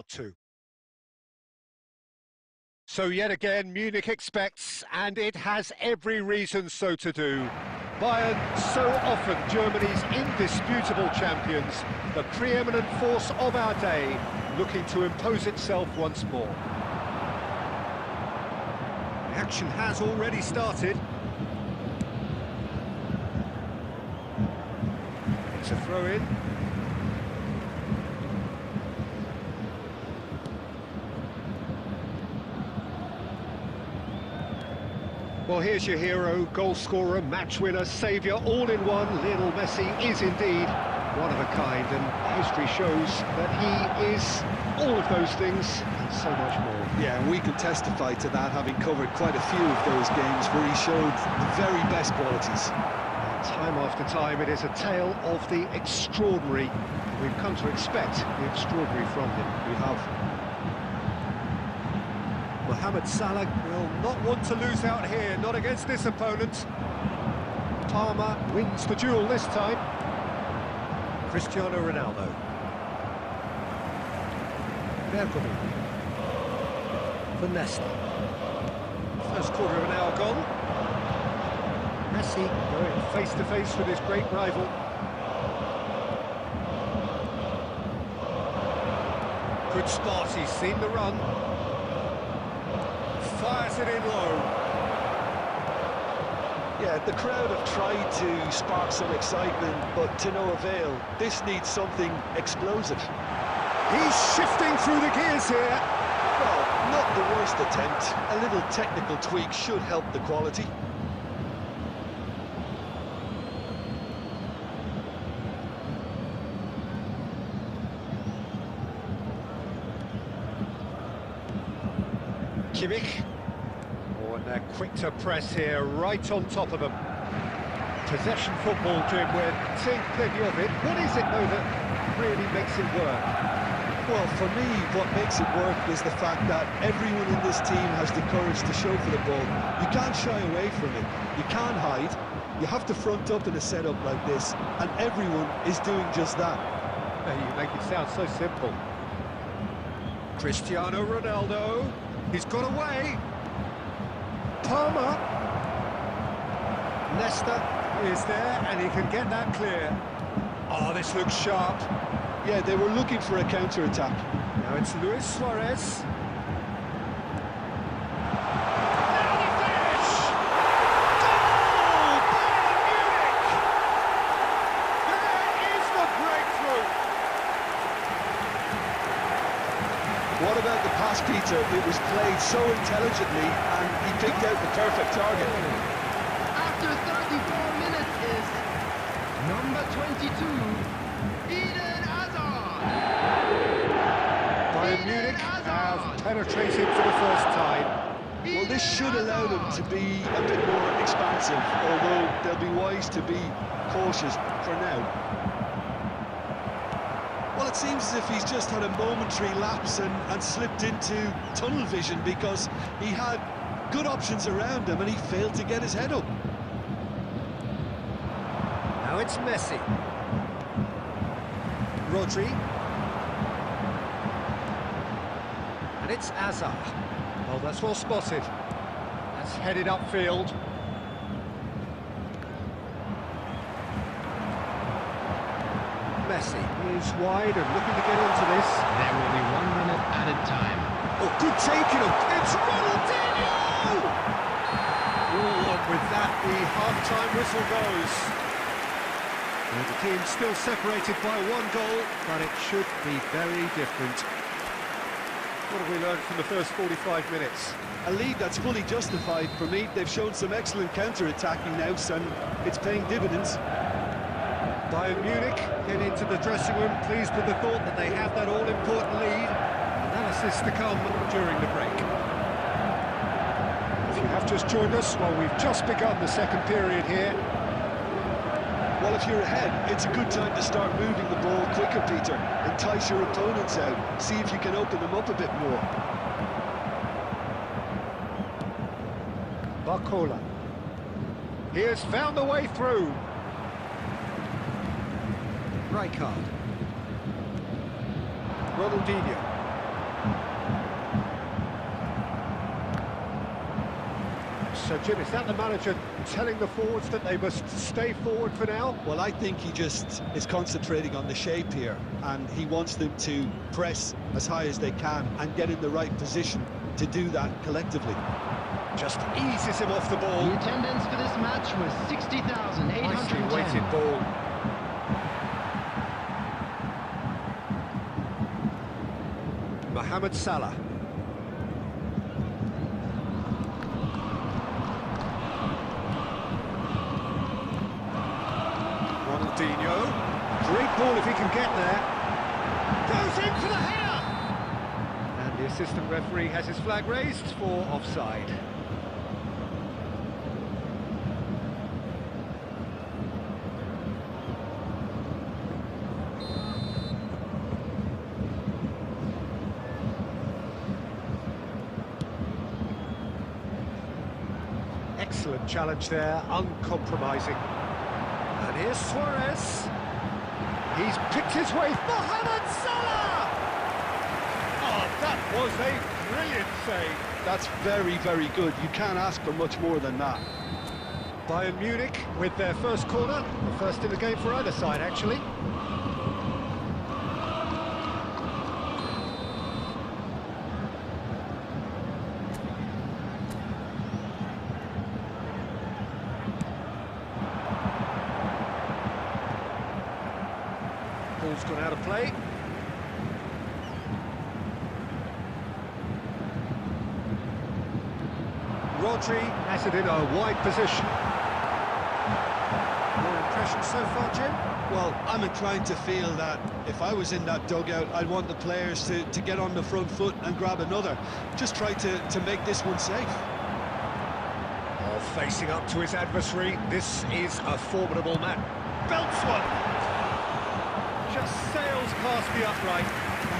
Two. So yet again, Munich expects, and it has every reason so to do. Bayern, so often Germany's indisputable champions, the preeminent force of our day, looking to impose itself once more. The action has already started. It's a throw-in. Well, here's your hero, goal scorer, match winner, saviour, all in one. Lionel Messi is indeed one of a kind, and history shows that he is all of those things and so much more. Yeah, and we can testify to that, having covered quite a few of those games where he showed the very best qualities. And time after time, it is a tale of the extraordinary. We've come to expect the extraordinary from him. We have. Mohamed Salah will not want to lose out here, not against this opponent. Palmer wins the duel this time. Cristiano Ronaldo. Bergamo. For Nesta. First quarter of an hour gone. Messi going face to face with his great rival. Good spot, he's seen the run. Fires it in low. Yeah, the crowd have tried to spark some excitement, but to no avail. This needs something explosive. He's shifting through the gears here. Well, not the worst attempt. A little technical tweak should help the quality. Kimmich. Oh, and they're quick to press here, right on top of them. Possession football, Jim, we're seeing plenty of it. What is it, though, that really makes it work? Well, for me, what makes it work is the fact that everyone in this team has the courage to show for the ball. You can't shy away from it. You can't hide. You have to front up in a setup like this, and everyone is doing just that. You make it sound so simple. Cristiano Ronaldo. He's got away. Palmer. Nesta is there, and he can get that clear. Oh, this looks sharp. Yeah, they were looking for a counter-attack. Now it's Luis Suarez. Now the finish! Goal! Bayern Munich! There is the breakthrough! What about the pass, Peter? It was played so intelligently, and he picked out the perfect target. After 34 minutes is number 22, Eden Hazard. Bayern Munich have penetrated for the first time. Well, this should allow them to be a bit more expansive, although they'll be wise to be cautious for now. Well, it seems as if he's just had a momentary lapse and slipped into tunnel vision, because he had good options around him and he failed to get his head up. Now it's Messi. Rodri. And it's Hazard. Oh, that's well spotted. That's headed upfield. Messi is wide and looking to get into this. There will be 1 minute added time. Oh, good taking him. It's Ronaldinho! Oh, and with that, the half-time whistle goes. Well, the team's still separated by 1 goal, but it should be very different. What have we learned from the first 45 minutes? A lead that's fully justified for me. They've shown some excellent counter-attacking now, and it's paying dividends. Bayern Munich get into the dressing room, pleased with the thought that they have that all-important lead. Analysis to come during the break. If you have just joined us, well, we've just begun the second period here. Well, if you're ahead, it's a good time to start moving the ball quicker, Peter. Entice your opponents out. See if you can open them up a bit more. Barcola. He has found the way through. Rijkaard. Ronaldinho. So, Jim, is that the manager telling the forwards that they must stay forward for now? Well, I think he just is concentrating on the shape here, and he wants them to press as high as they can and get in the right position to do that collectively. Just eases him off the ball. The attendance for this match was 60,810. Nicely weighted ball. Mohamed Salah. Ronaldinho. Great ball if he can get there. Goes in for the header! And the assistant referee has his flag raised for offside. Excellent challenge there, uncompromising. And here's Suarez. He's picked his way. Mohamed Salah! Oh, that was a brilliant save. That's very, very good. You can't ask for much more than that. Bayern Munich with their first corner. The first in the game for either side, actually. Ball's gone out of play. Rodri has it in a wide position. Your impression so far, Jim? Well, I'm inclined to feel that if I was in that dugout, I'd want the players to get on the front foot and grab another. Just try to make this one safe. Oh, facing up to his adversary, this is a formidable man. Belts one! Just sails past the upright.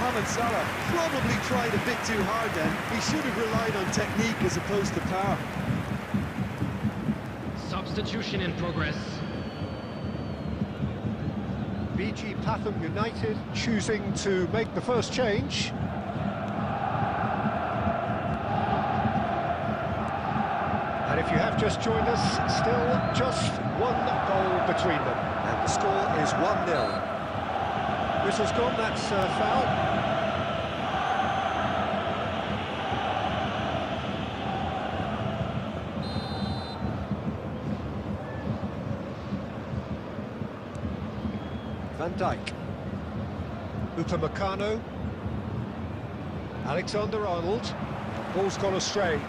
Mohamed Salah probably tried a bit too hard then. He should have relied on technique as opposed to power. Substitution in progress. BG Pathum United choosing to make the first change. And if you have just joined us, still just one goal between them. And the score is 1-0. Whistle's gone, that's foul. Van Dijk. Upamecano. Alexander-Arnold. Ball's gone astray.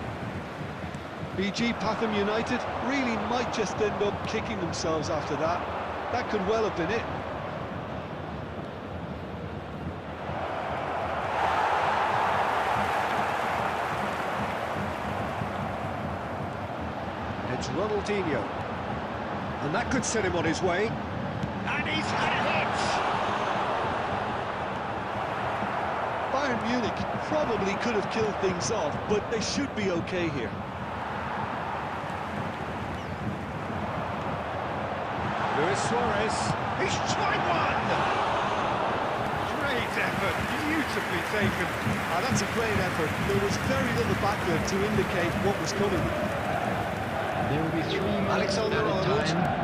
BG Pathum United really might just end up kicking themselves after that. That could well have been it. It's Ronaldinho. And that could set him on his way. And he's had a hit! Bayern Munich probably could have killed things off, but they should be okay here. Luis Suarez. He's tried one! Great effort, beautifully taken. That's a great effort. There was very little back there to indicate what was coming. There will be 3 minutes Alexander-Arnold. added time.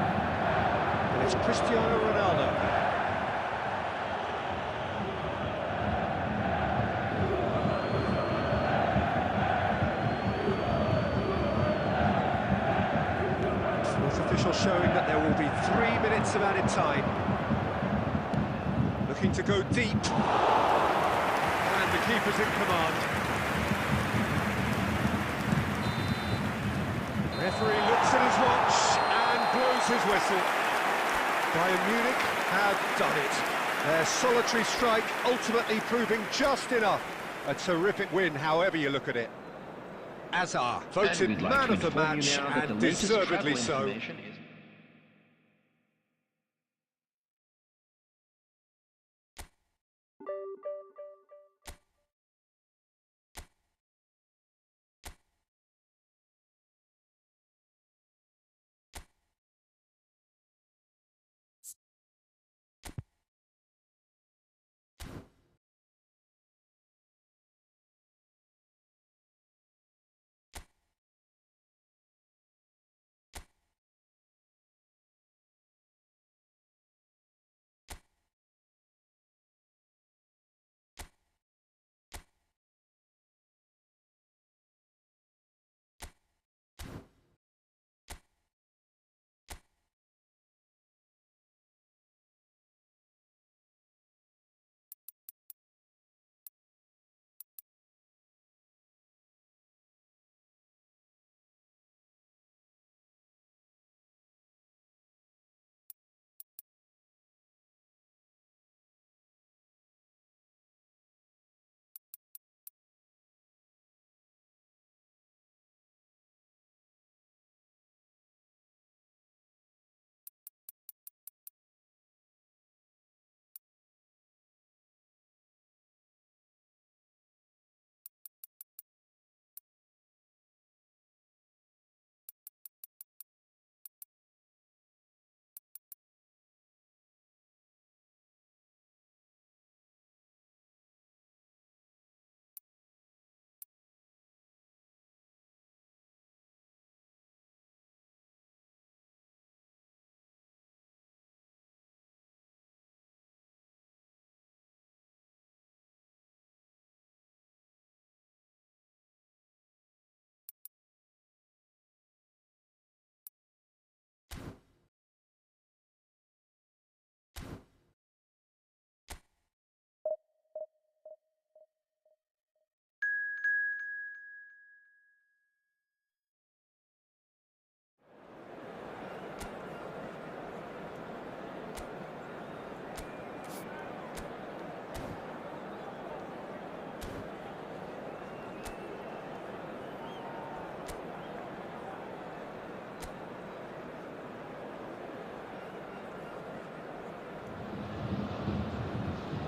And it's Cristiano Ronaldo. Fourth official showing that there will be 3 minutes of added time. Looking to go deep. And the keeper's in command. Referee looks at his watch and blows his whistle. Bayern Munich have done it. Their solitary strike ultimately proving just enough. A terrific win, however you look at it. Azar voted man of the match, and deservedly so.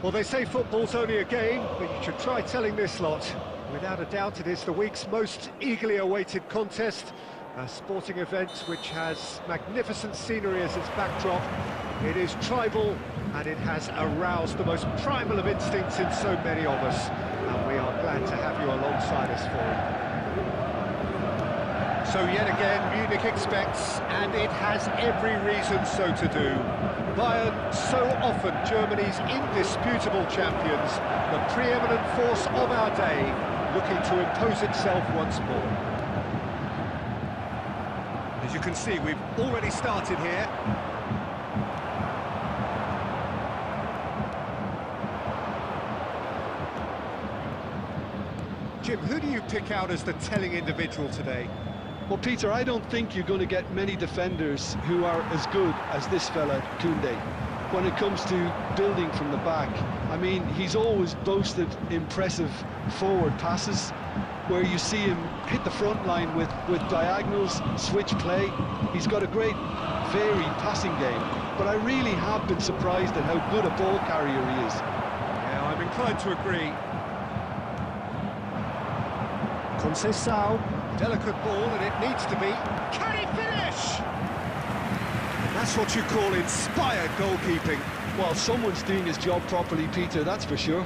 Well, they say football's only a game, but you should try telling this lot. Without a doubt, it is the week's most eagerly awaited contest. A sporting event which has magnificent scenery as its backdrop. It is tribal, and it has aroused the most primal of instincts in so many of us. And we are glad to have you alongside us for it. So yet again, Munich expects, and it has every reason so to do. Bayern, so often Germany's indisputable champions, the preeminent force of our day, looking to impose itself once more. As you can see, we've already started here. Jim, who do you pick out as the telling individual today? Well, Peter, I don't think you're going to get many defenders who are as good as this fella, Koundé, when it comes to building from the back. I mean, he's always boasted impressive forward passes, where you see him hit the front line with diagonals, switch play. He's got a great, varied passing game, but I really have been surprised at how good a ball carrier he is. Yeah, I'm inclined to agree. Conceição, delicate ball, and it needs to be. Can he finish? That's what you call inspired goalkeeping. Well, someone's doing his job properly, Peter, that's for sure.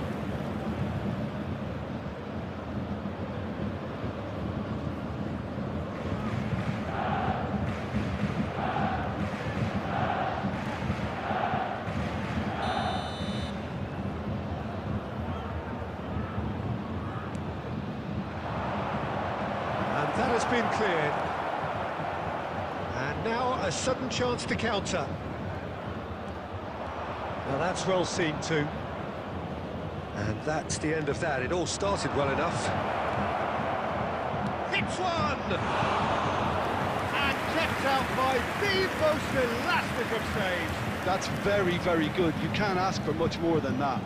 That has been cleared. And now a sudden chance to counter. Well, that's well seen too. And that's the end of that. It all started well enough. Hits one! And kept out by the most elastic of saves. That's very, very good. You can't ask for much more than that.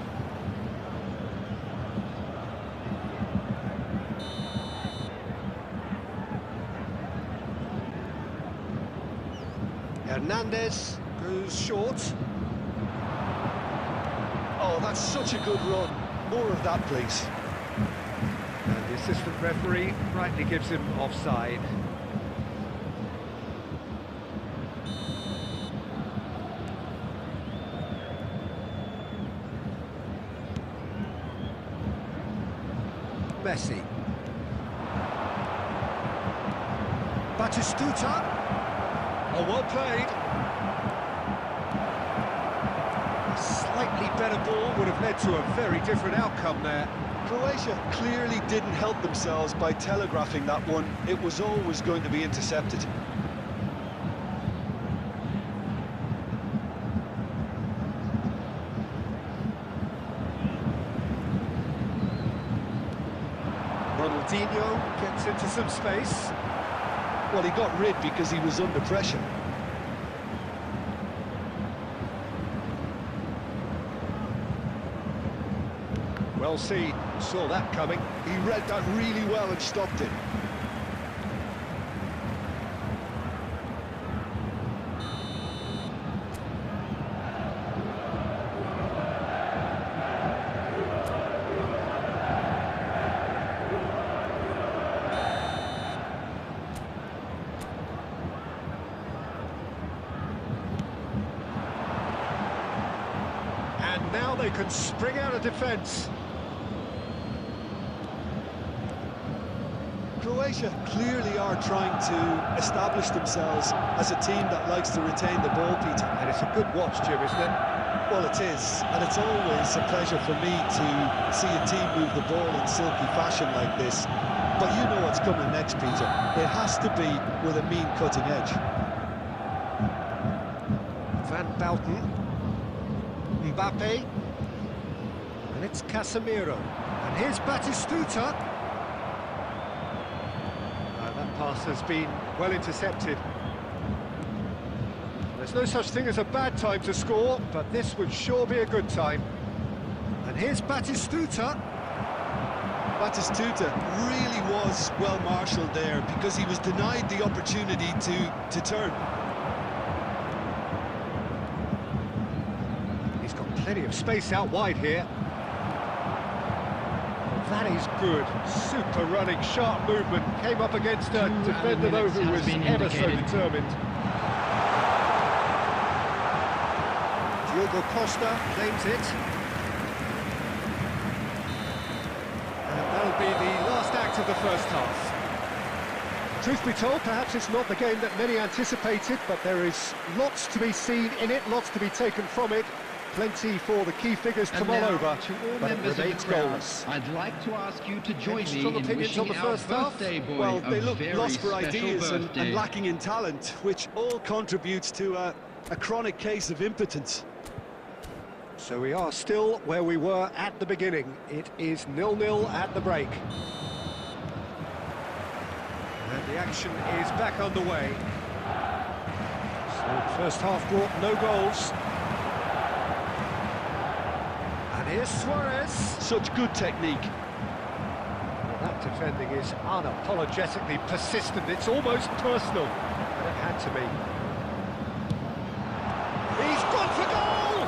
Hernandez goes short. Oh, that's such a good run. More of that, please. And the assistant referee rightly gives him offside. Messi. Batistuta. Oh, well played. A slightly better ball would have led to a very different outcome there. Croatia clearly didn't help themselves by telegraphing that one. It was always going to be intercepted. Ronaldinho gets into some space. Well, he got rid because he was under pressure. Well seen, saw that coming. He read that really well and stopped it. And now they can spring out of defence. Croatia clearly are trying to establish themselves as a team that likes to retain the ball, Peter. And it's a good watch, Jim, isn't it? Well, it is, and it's always a pleasure for me to see a team move the ball in silky fashion like this. But you know what's coming next, Peter. It has to be with a mean cutting edge. Van Bouten. Mbappe. And it's Casemiro. And here's Batistuta. That pass has been well intercepted. There's no such thing as a bad time to score, but this would sure be a good time. And here's Batistuta. Batistuta really was well marshalled there because he was denied the opportunity to turn. He's got Plenty of space out wide here. That is good. Super running, sharp movement. Came up against a defender though who was ever so determined. Diogo Costa claims it. And that'll be the last act of the first half. Truth be told, perhaps it's not the game that many anticipated, but there is lots to be seen in it, lots to be taken from it. Plenty for the key figures to mull over, to all but it members of the remains crowd, goals. I'd like to ask you to join Any me strong in opinions on wishing the our first half? birthday boy Well, a they look very lost for special ideas and birthday. lacking in talent, which all contributes to a chronic case of impotence. So we are still where we were at the beginning. It is 0-0 at the break. And the action is back underway. So the first half brought no goals. And here's Suarez. Such good technique. Well, that defending is unapologetically persistent. It's almost personal. And it had to be. He's gone for goal!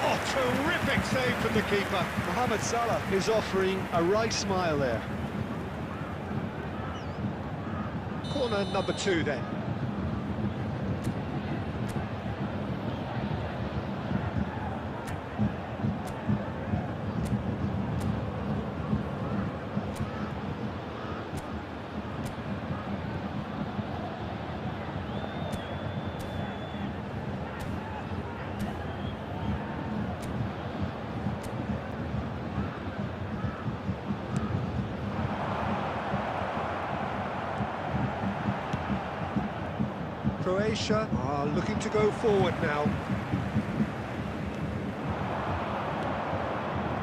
Oh, terrific save from the keeper. Mohamed Salah is offering a wry smile there. Corner number 2 then. Croatia are looking to go forward now.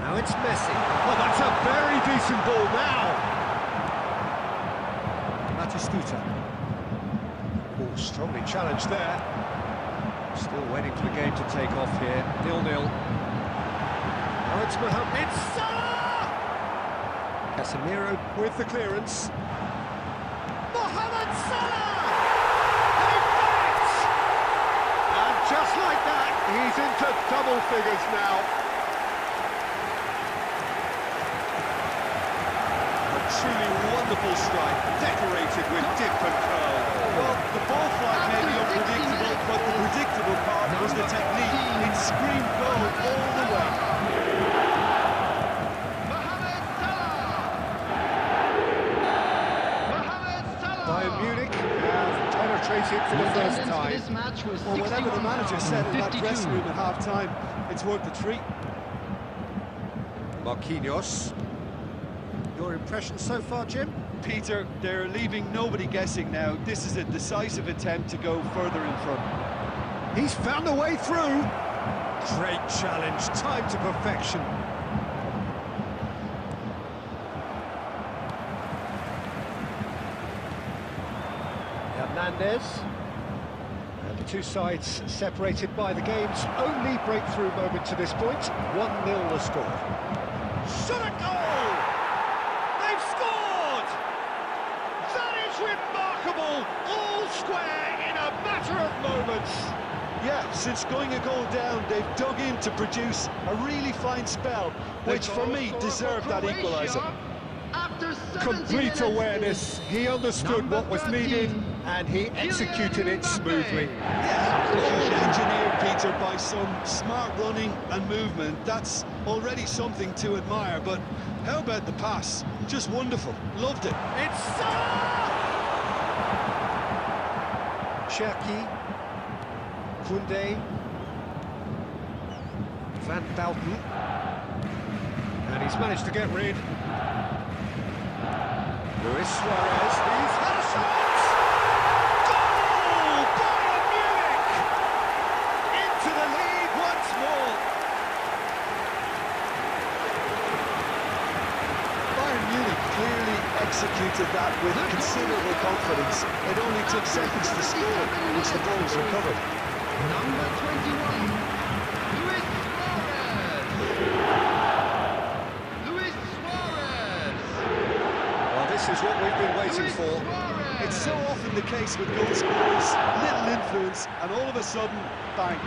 Now it's Messi. Oh, that's a very decent ball now. Batistuta. Oh, strongly challenged there. Still waiting for the game to take off here. 0-0. Now it's Mohamed Salah! Casemiro with the clearance. Mohamed Salah! Just like that, he's into double figures now. A truly wonderful strike, decorated with dip and curl. Well, the ball flight may be unpredictable, but the predictable part was the technique. It screamed goal all the way. Mohamed Salah! Mohamed Salah! Bayern Munich have penetrated for the first Attendance for time. this match was Well, whatever the manager said in that 61,052. dressing room at half-time, it's worth the treat. Marquinhos. Your impression so far, Jim? Peter, they're leaving nobody guessing now. This is a decisive attempt to go further in front. He's found a way through. Great challenge, timed to perfection. Hernandez. And the two sides separated by the game's only breakthrough moment to this point. 1-0 the score. Shot a goal! They've scored! That is remarkable! All square in a matter of moments. Yeah, since going a goal down, they've dug in to produce a really fine spell, which for me deserved that equaliser. Complete awareness. He understood what was needed and he executed it smoothly. Yeah, all engineered, Peter, by some smart running and movement. That's already something to admire, but how about the pass? Just wonderful. Loved it. It's Salah! Cherki, Koundé, Van Dalton, and he's managed to get rid. Luis Suarez, he's had a shot! Goal! Bayern Munich! Into the lead once more. Bayern Munich clearly executed that with considerable confidence. It only took seconds to score, which the Bulls recovered. Number 21, Luis Suarez! Luis Suarez! Well, this is what we've been waiting for. It's so often the case with goal scorers, little influence, and all of a sudden, bang.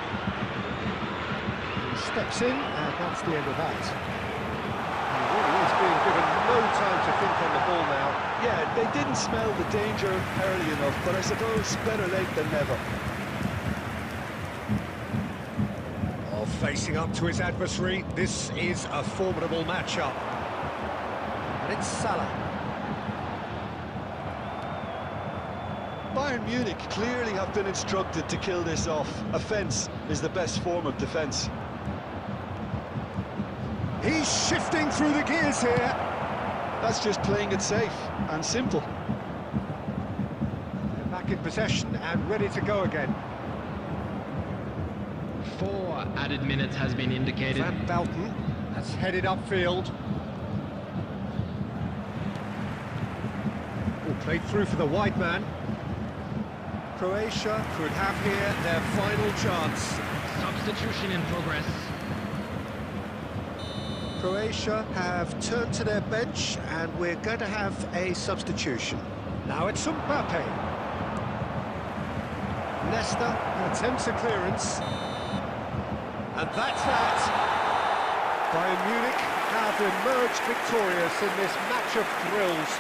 Steps in, and that's the end of that. He really is being given no time to think on the ball now. Yeah, they didn't smell the danger early enough, but I suppose better late than never. Oh, facing up to his adversary, this is a formidable matchup. And it's Salah. Bayern Munich clearly have been instructed to kill this off. Offence is the best form of defence. He's shifting through the gears here. That's just playing it safe and simple. They're back in possession and ready to go again. 4 added minutes has been indicated. Van Belten has headed upfield. Oh, played through for the wide man. Croatia could have here their final chance. Substitution in progress. Croatia have turned to their bench and we're going to have a substitution. Now it's Mbappe. Nesta attempts a clearance. And that's that. Bayern Munich have emerged victorious in this match of thrills.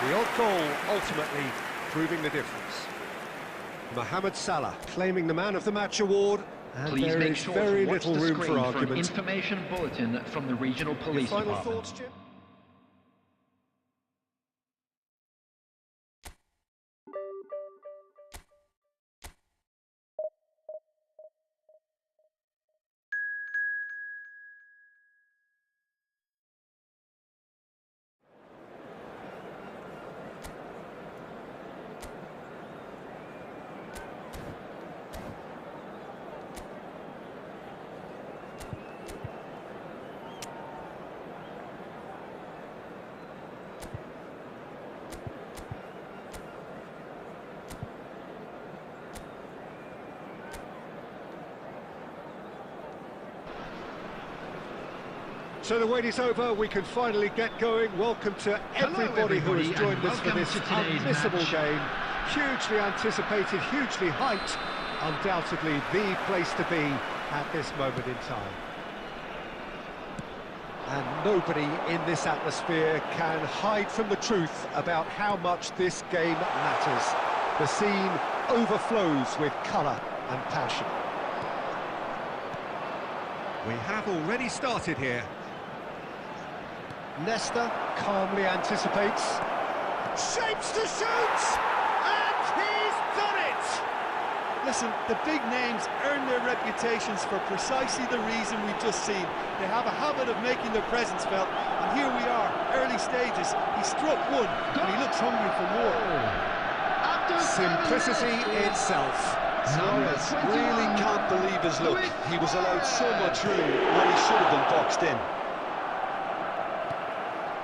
The odd goal ultimately proving the difference. Mohamed Salah claiming the Man of the Match award, and Please there make is sure very to watch little the room for screen for an argument. information bulletin from the regional Your police final department. thoughts, Jim? So the wait is over, we can finally get going. Welcome to everybody who has joined us for this unmissable game. Hugely anticipated, hugely hyped. Undoubtedly the place to be at this moment in time. And nobody in this atmosphere can hide from the truth about how much this game matters. The scene overflows with colour and passion. We have already started here. Nesta calmly anticipates, shapes to shoot, and he's done it! Listen, the big names earn their reputations for precisely the reason we've just seen. They have a habit of making their presence felt, and here we are, early stages. He struck one, and he looks hungry for more. Simplicity itself. Suarez really can't believe his luck. He was allowed so much room when he should have been boxed in.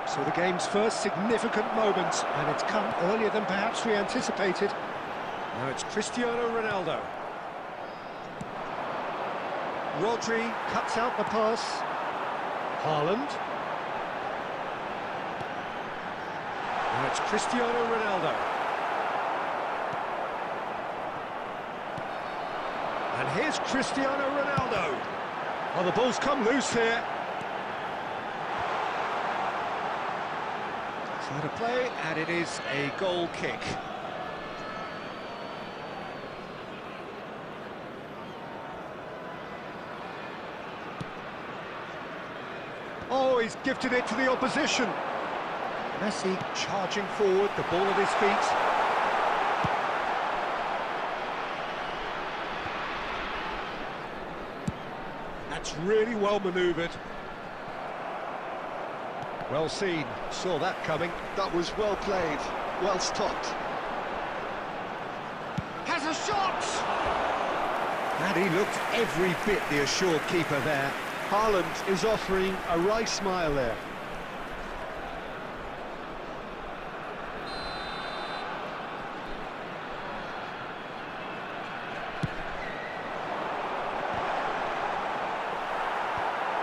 So the game's first significant moment, and it's come earlier than perhaps we anticipated. Now it's Cristiano Ronaldo. Rodri cuts out the pass. Haaland. Now it's Cristiano Ronaldo. And here's Cristiano Ronaldo. Oh, the ball's come loose here. To play, and it is a goal kick. Oh, he's gifted it to the opposition. Messi charging forward, the ball at his feet. That's really well manoeuvred. Well seen, saw that coming. That was well played, well stopped. Has a shot! And he looked every bit the assured keeper there. Haaland is offering a wry smile there.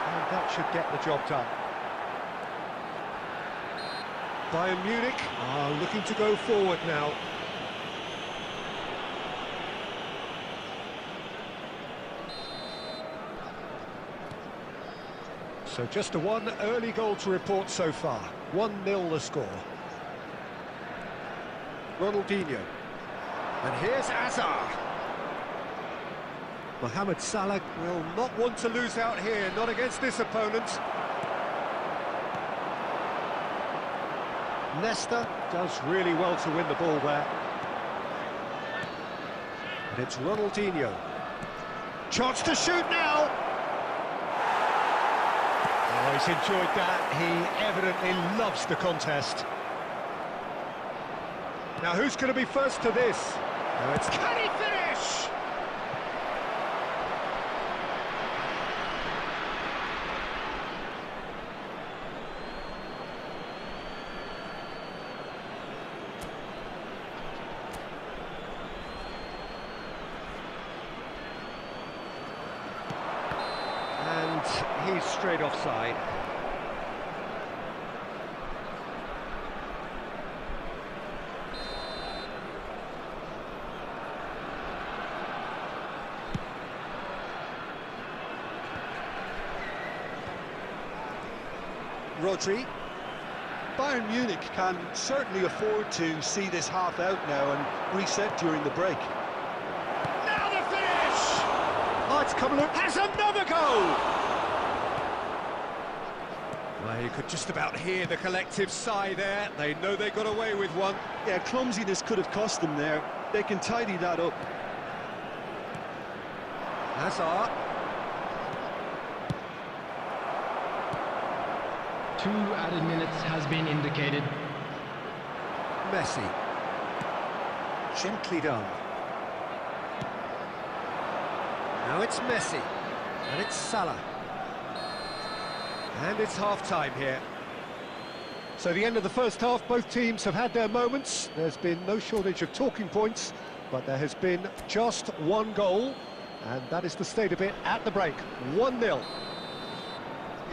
And that should get the job done. Bayern Munich are looking to go forward now. So just one early goal to report so far. 1-0 the score. Ronaldinho. And here's Azar. Mohamed Salah will not want to lose out here, not against this opponent. Nesta does really well to win the ball there. And it's Ronaldinho. Chance to shoot now! Oh, he's enjoyed that. He evidently loves the contest. Now, who's going to be first to this? Now it's... Can he finish? And he's straight offside. Rodri. Bayern Munich can certainly afford to see this half out now and reset during the break. Now the finish! Oh, it's Kamlu has another goal! Well, you could just about hear the collective sigh there. They know they got away with one. Yeah, clumsiness could have cost them there. They can tidy that up. Hazard. 2 added minutes has been indicated. Messi. Gently done. Now it's Messi. And it's Salah. And it's half-time here. So the end of the first half, both teams have had their moments. There's been no shortage of talking points, but there has been just one goal, and that is the state of it at the break. 1-0.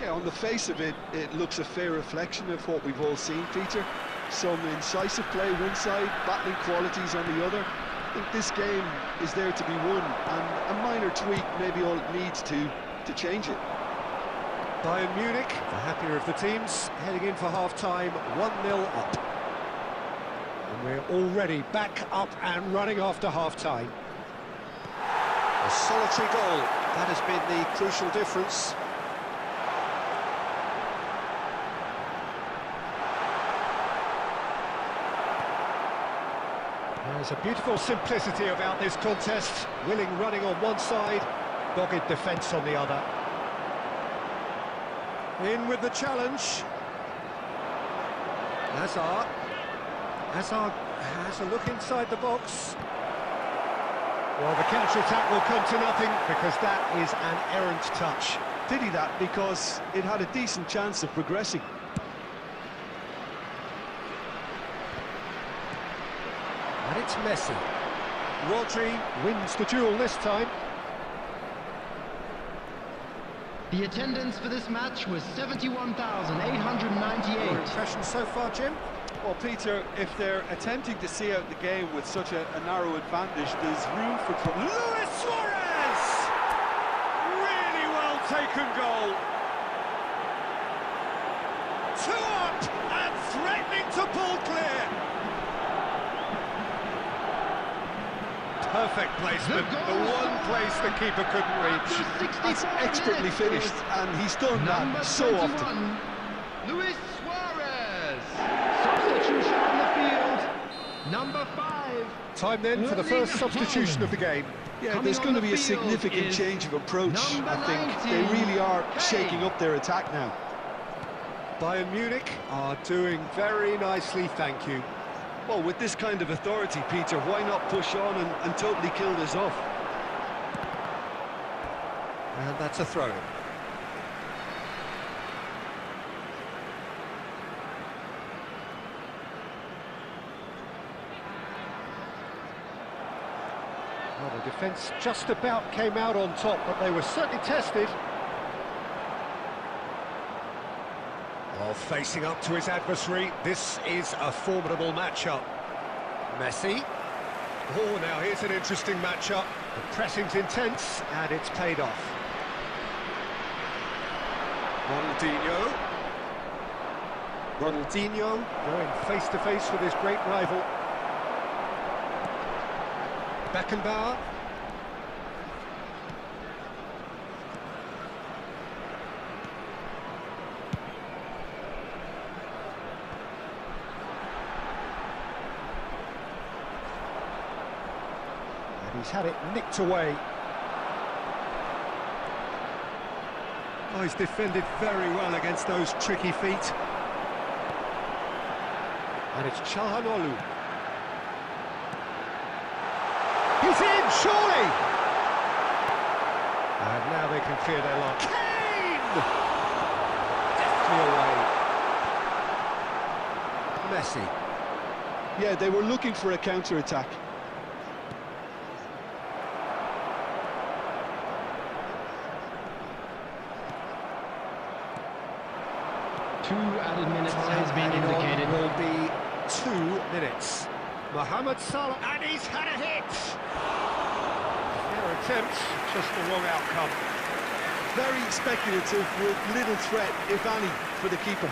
Yeah, on the face of it, it looks a fair reflection of what we've all seen, Peter. Some incisive play one side, battling qualities on the other. I think this game is there to be won, and a minor tweak maybe all it needs to change it. Bayern Munich, the happier of the teams, heading in for half-time, 1-0 up. And we're already back up and running after half-time. A solitary goal, that has been the crucial difference. There's a beautiful simplicity about this contest. Willing running on one side, dogged defence on the other. In with the challenge. Hazard. Hazard has a look inside the box. Well, the counter-attack will come to nothing because that is an errant touch. Pity that, because it had a decent chance of progressing. And it's Messi. Rodri wins the duel this time. The attendance for this match was 71,898. Your impression so far, Jim? Well, Peter, if they're attempting to see out the game with such a narrow advantage, there's room for... Luis Suarez! Really well taken goal. 2 up and threatening to pull clear. Perfect placement, the one place the keeper couldn't reach. That's expertly finished, and he's done that so often. Luis Suarez. Substitution on the field. Number 5. Time then for the first substitution of the game. Yeah, there's going to be a significant change of approach, I think. They really are shaking up their attack now. Bayern Munich are doing very nicely, thank you. Well, with this kind of authority, Peter, why not push on and totally kill this off? And that's a throw. Well, the defence just about came out on top, but they were certainly tested. Well, facing up to his adversary, this is a formidable matchup. Messi. Oh, now here's an interesting matchup. The pressing's intense, and it's paid off. Ronaldinho. Ronaldinho going face-to-face with his great rival. Beckenbauer. And he's had it nicked away. Oh, he's defended very well against those tricky feet. And it's Çalhanoğlu. He's in, surely! And now they can clear their line. Kane! Deftly away. Messi. Yeah, they were looking for a counter-attack. Two added minutes has been Time indicated. will be 2 minutes. Mohamed Salah, and he's had a hit! Fair attempt, just the wrong outcome. Very speculative with little threat, if any, for the keeper.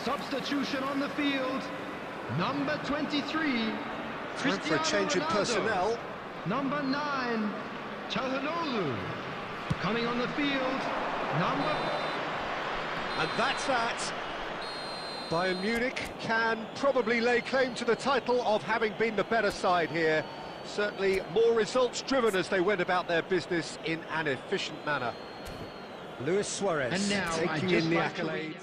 Substitution on the field. Number 23. Time for a Cristiano change in Ronaldo. personnel. Number 9. Çalhanoğlu. Coming on the field. And that's that. Bayern Munich can probably lay claim to the title of having been the better side here. Certainly more results-driven as they went about their business in an efficient manner. Luis Suarez And now I'd taking just in the like to read- accolades.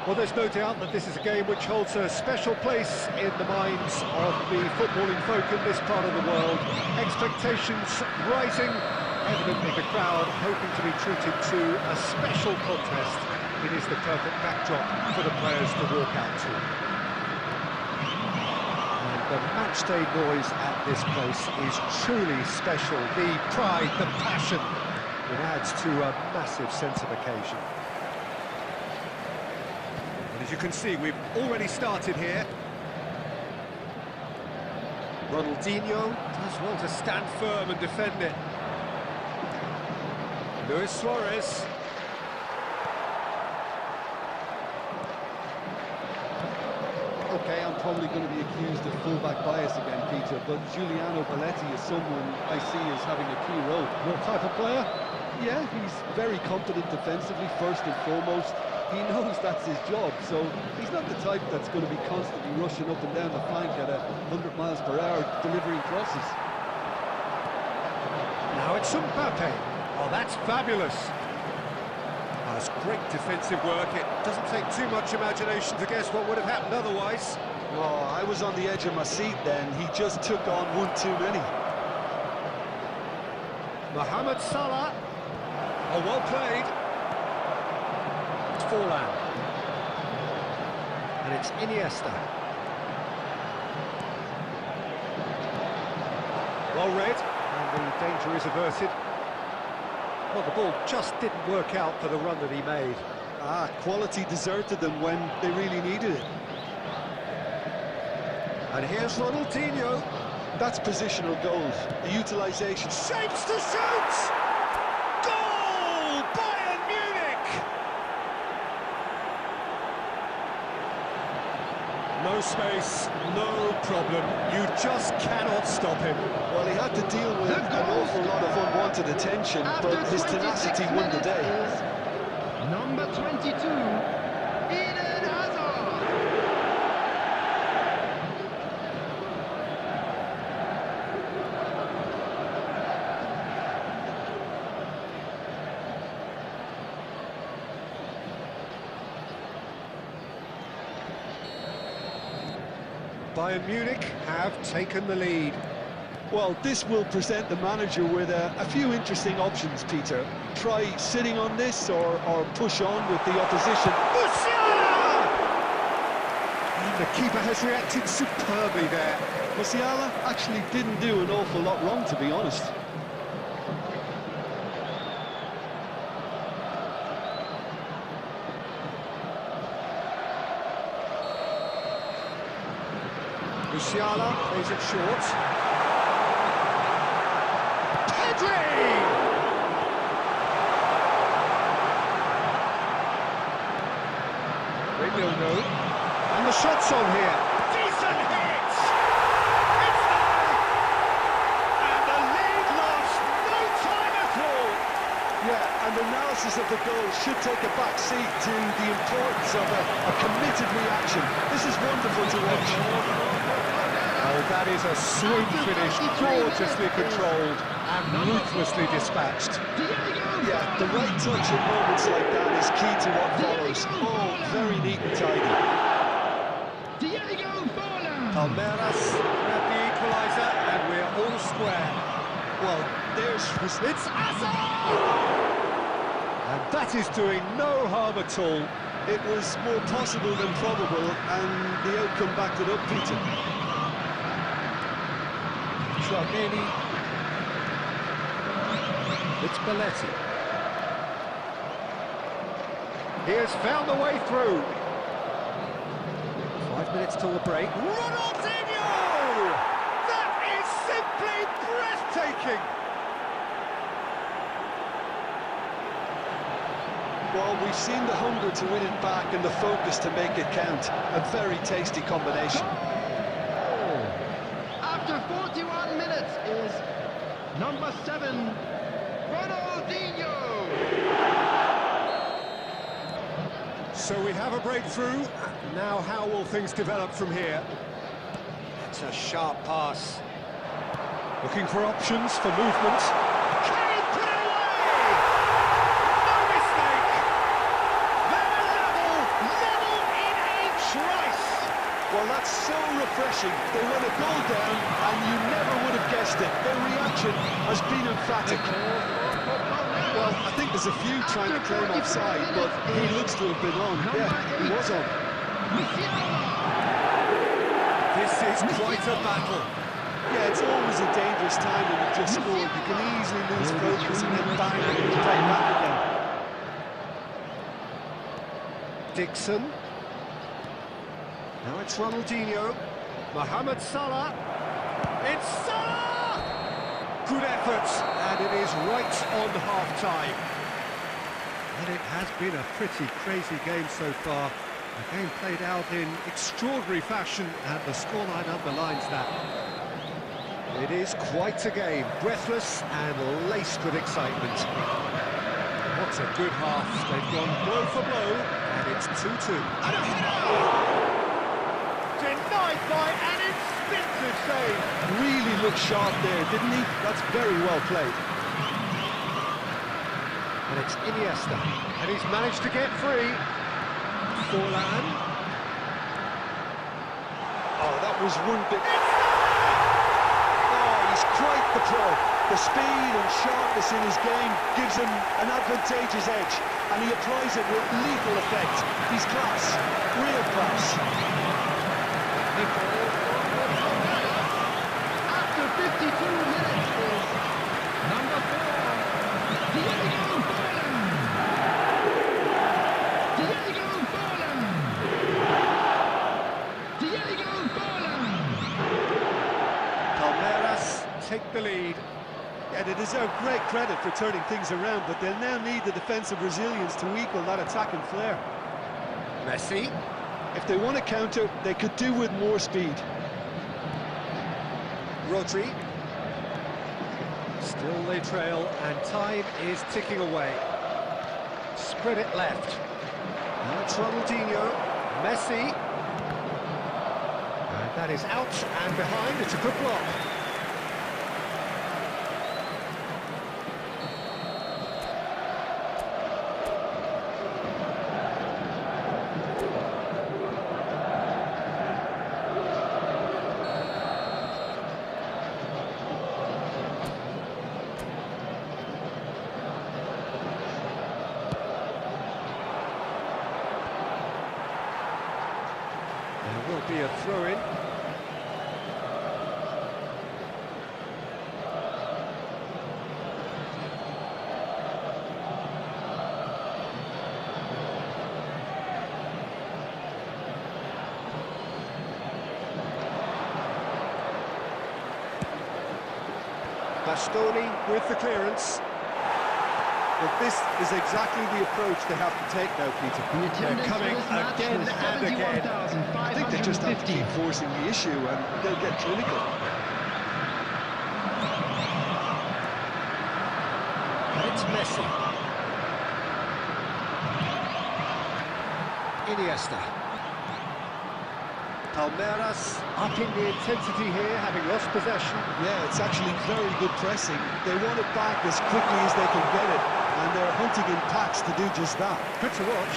Well, there's no doubt that this is a game which holds a special place in the minds of the footballing folk in this part of the world. Expectations rising, evidently the crowd hoping to be treated to a special contest. It is the perfect backdrop for the players to walk out to. And the matchday noise at this place is truly special. The pride, the passion, it adds to a massive sense of occasion. As you can see, we've already started here. Ronaldinho does well to stand firm and defend it. Luis Suarez. Okay, I'm probably going to be accused of fullback bias again, Peter, but Giuliano Belletti is someone I see as having a key role. Your type of player? Yeah, he's very competent defensively, first and foremost. He knows that's his job, so he's not the type that's going to be constantly rushing up and down the flank at 100 miles per hour, delivering crosses. Now it's Mbappe. Oh, that's fabulous. That's great defensive work. It doesn't take too much imagination to guess what would have happened otherwise. Oh, I was on the edge of my seat then. He just took on one too many. Mohamed Salah. Oh, well played. It's Forlan. And it's Iniesta. Well read, and the danger is averted. Well, the ball just didn't work out for the run that he made. Ah, quality deserted them when they really needed it. And here's Ronaldinho. That's positional goals. The utilisation. Shapes to shoot! Goal! Bayern Munich! No space, no problem. You just cannot stop him. Well, he had to deal with an awful lot of unwanted attention, but his tenacity won the day. number 22, Eden Hazard. Bayern Munich have taken the lead. Well, this will present the manager with a few interesting options, Peter. Try sitting on this or push on with the opposition. Musiala! And the keeper has reacted superbly there. Musiala actually didn't do an awful lot wrong, to be honest. Musiala plays it short. Pedri! Rinaldo. And the shot's on here. Decent hit! It's there! And the lead lost no time at all. Yeah, and analysis of the goal should take a back seat to the importance of a committed reaction. This is wonderful to watch. Oh, that is a swoop finish, gorgeously controlled and ruthlessly dispatched. Yeah, the right touch in moments like that is key to what follows. Oh, very neat and tidy. Palmeiras grab the equaliser and we're all square. Well, there's... It's Hazard! And that is doing no harm at all. It was more possible than probable, and the outcome backed it up, Peter. Tchouameni. It's Belletti. He has found the way through. 5 minutes till the break. Ronaldinho! That is simply breathtaking! Well, we've seen the hunger to win it back and the focus to make it count. A very tasty combination. After 41 minutes is number 7, Ronaldinho. So we have a breakthrough. Now how will things develop from here? It's a sharp pass. Looking for options for movement. Can he put it away? No mistake! They're level in a trice! Well, that's so refreshing. They run a goal down, and you never would have guessed it. Their reaction has been emphatic. Well, I think there's a few trying to claim offside, but he looks to have been on. Yeah, he was on. This is quite a battle. Yeah, it's always a dangerous time when you've just scored. You can easily lose focus and then bang, and right back again. Dixon. Now it's Ronaldinho. Mohamed Salah. It's Salah! Good effort, and it is right on half-time. And it has been a pretty crazy game so far. A game played out in extraordinary fashion, and the scoreline underlines that. It is quite a game, breathless and laced with excitement. What a good half. They've gone blow for blow, and it's 2-2. And a header! Denied by an instinctive save. Really looked sharp there, didn't he? That's very well played. And it's Iniesta, and he's managed to get free. Forlan. Oh, that was one bit... Oh, he's quite the pro. The speed and sharpness in his game gives him an advantageous edge, and he applies it with lethal effect. He's class, real class. After 52 minutes is number 4, Diego Forlan. Diego Forlan. Diego Forlan. Palmeiras take the lead. Yeah, they deserve great credit for turning things around, but they'll now need the defensive resilience to equal that attacking flair. Messi. If they want to counter, they could do with more speed. Rodri. Still they trail, and time is ticking away. Spread it left. Now it's Ronaldinho, Messi. And that is out and behind, it's a good block. There will be a throw-in. Bastoni with the clearance. But this is exactly the approach they have to take now, Peter. The attendance coming for this match again was and again. I think they just have to 71,550. keep forcing the issue and they'll get clinical. And it's Messi. Iniesta. Palmeiras up in the intensity here, having lost possession. Yeah, it's actually very good pressing. They want it back as quickly as they can get it, and they're hunting in packs to do just that. Good to watch.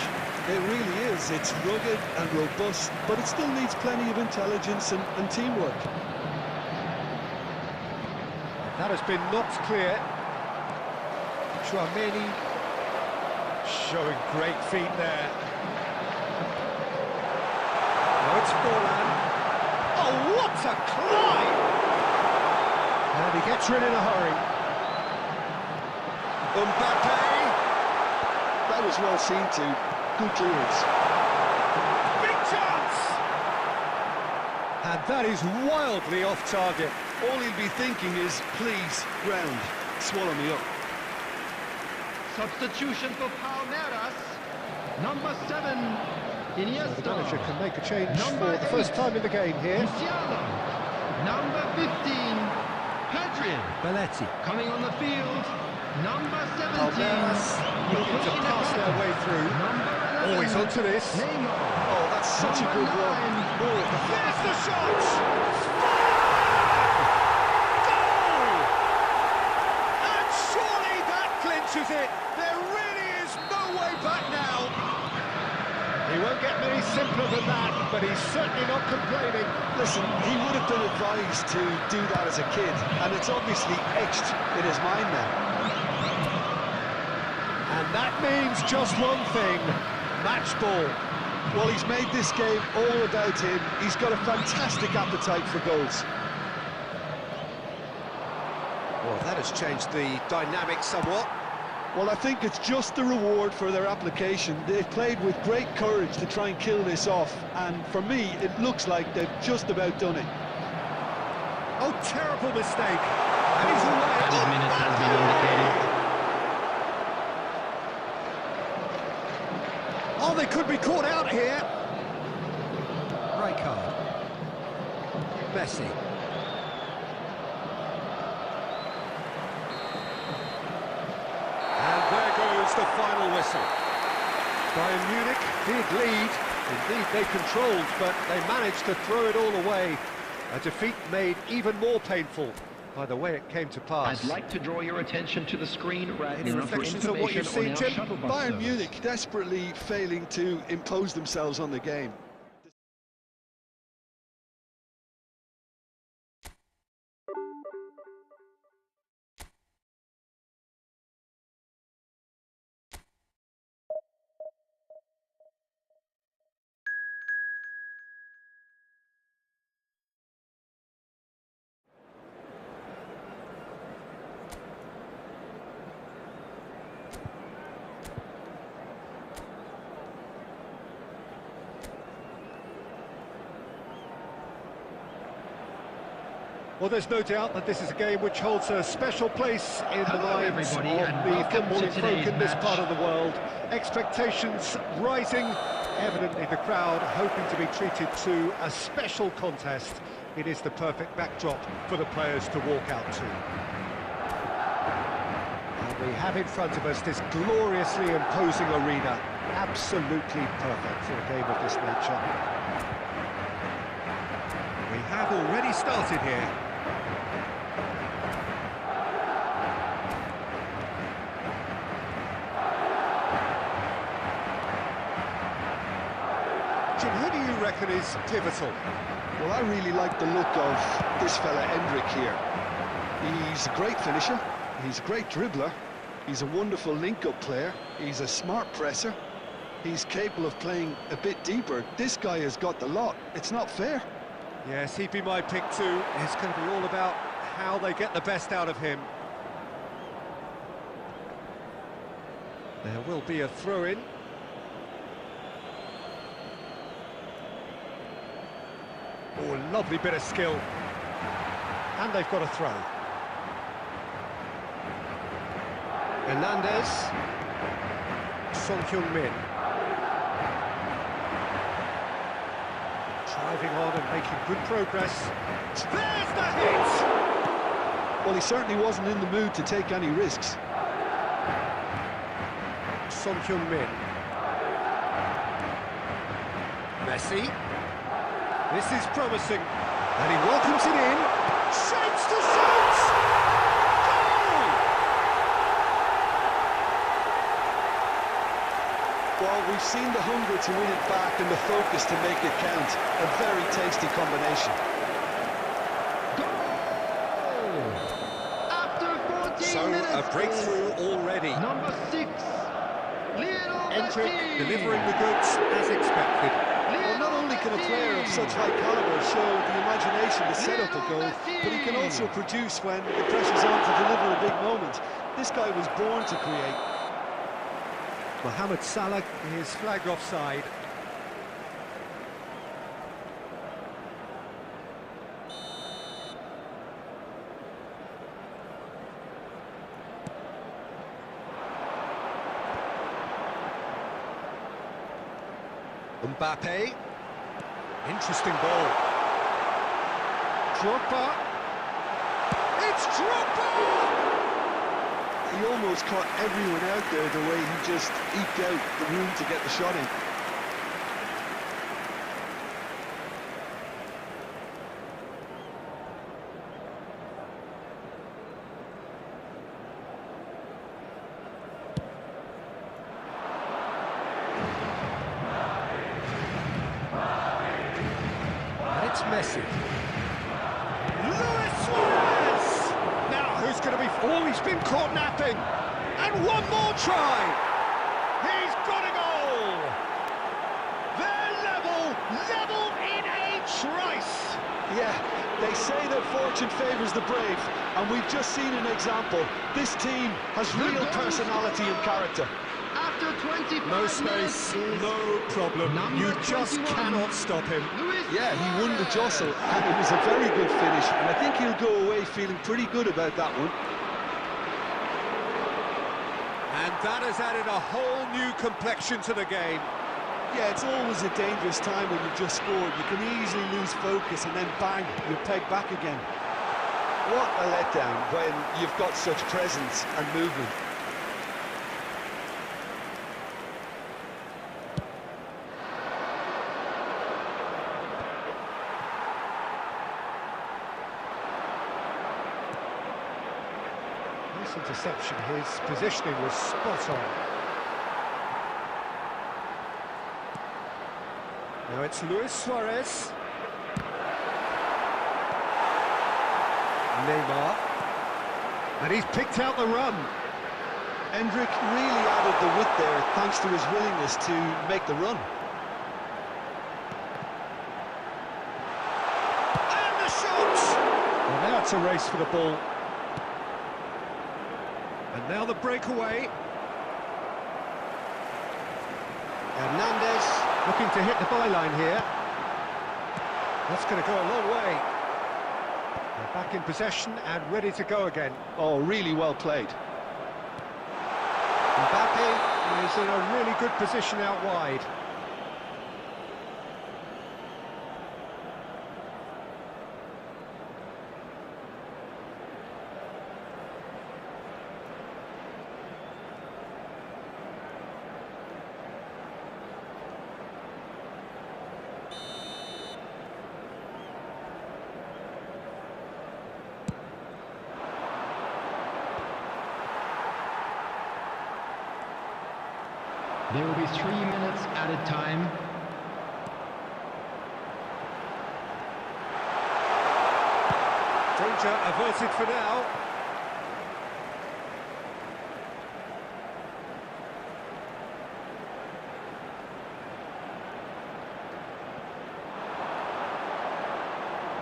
It really is. It's rugged and robust, but it still needs plenty of intelligence and teamwork. That has been knocked clear. Chouameni showing great feet there. Now it's Forlan. Oh, what a climb! And he gets rid in a hurry. Mbappe. That was well seen too. Good clearance. Big chance! And that is wildly off target. All he'll be thinking is, please, ground, swallow me up. Substitution for Palmeiras. Number 7, Iniesta. The manager can make a change Number for the first 8, time in the game here. Musiala. Number 15, Pedri. Belletti. Coming on the field, number 17. Palmeiras looking to pass their way through. Number 11. Oh, he's onto this. Neymar. Oh, that's such a good one. Oh, There's the shot! Goal! And surely that clinches it. There really is no way back now. He won't get many simpler than that, but he's certainly not complaining. listen, he would have been advised to do that as a kid, and it's obviously etched in his mind now. And that means just one thing, match ball. Well, he's made this game all about him. He's got a fantastic appetite for goals. Well, that has changed the dynamic somewhat. Well, I think it's just the reward for their application. They've played with great courage to try and kill this off, and for me, it looks like they've just about done it. Oh, terrible mistake. And he's away. Added minutes has been indicated. Oh, they could be caught out here. Rijkaard. Messi. And there goes the final whistle. Bayern Munich did lead. Indeed, they controlled, but they managed to throw it all away. A defeat made even more painful by the way it came to pass. I'd like to draw your attention to the screen right Any now for reflections on what you've information seen, on our Tim? shuttle bus Bayern service. Munich desperately failing to impose themselves on the game. Well, there's no doubt that this is a game which holds a special place in the Hello, minds of everybody, and the welcome to footballing folk today's in this match. part of the world. Expectations rising, evidently the crowd hoping to be treated to a special contest. It is the perfect backdrop for the players to walk out to. And We have in front of us this gloriously imposing arena. Absolutely perfect for a game of this nature. We have already started here. Jim, who do you reckon is pivotal? Well, I really like the look of this fella, Endrick, here. He's a great finisher, he's a great dribbler, he's a wonderful link-up player, he's a smart presser, he's capable of playing a bit deeper. This guy has got the lot. It's not fair. Yes, he'd be my pick too. It's going to be all about how they get the best out of him. There will be a throw-in. Oh, lovely bit of skill. And they've got a throw. Hernandez. Son Heung-min. Driving on and making good progress. There's the hit! Well, he certainly wasn't in the mood to take any risks. Son Heung-min. Messi. This is promising. And he welcomes it in. Shapes to shoot! Goal! Well, we've seen the hunger to win it back and the focus to make it count. A very tasty combination. Goal! After 14 So, minutes. a breakthrough already. Number 6. Lionel Endrick Messi. delivering the goods as expected. Well, not only can a player of such high calibre show the imagination to set up a goal, but he can also produce when the pressure's on to deliver a big moment. This guy was born to create. Mohamed Salah is flagged offside. Mbappe. Interesting ball. Drogba. It's Drogba! He almost caught everyone out there the way he just eked out the room to get the shot in. It's Messi. Luis Suarez! Now, who's going to be... Oh, he's been caught napping. And one more try. He's got a goal. They're level in a trice. Yeah, they say that fortune favours the brave, and we've just seen an example. This team has real personality and character. After 25 No space, minutes. no problem. You Number just 21. cannot stop him. Luis Yeah, he won the Suarez. jostle, and it was a very good finish, and I think he'll go away feeling pretty good about that one. And that has added a whole new complexion to the game. Yeah, it's always a dangerous time when you've just scored. You can easily lose focus, and then bang, you're pegged back again. What a letdown when you've got such presence and movement. This interception, his positioning was spot on. Now it's Luis Suarez. Neymar. And he's picked out the run. Endrick really added the width there thanks to his willingness to make the run. And the shot! Well, now it's a race for the ball. And now the breakaway. Hernandez looking to hit the byline here. That's going to go a long way. They're back in possession and ready to go again. Oh, really well played. Mbappe is in a really good position out wide. There will be 3 minutes added time. Danger averted for now.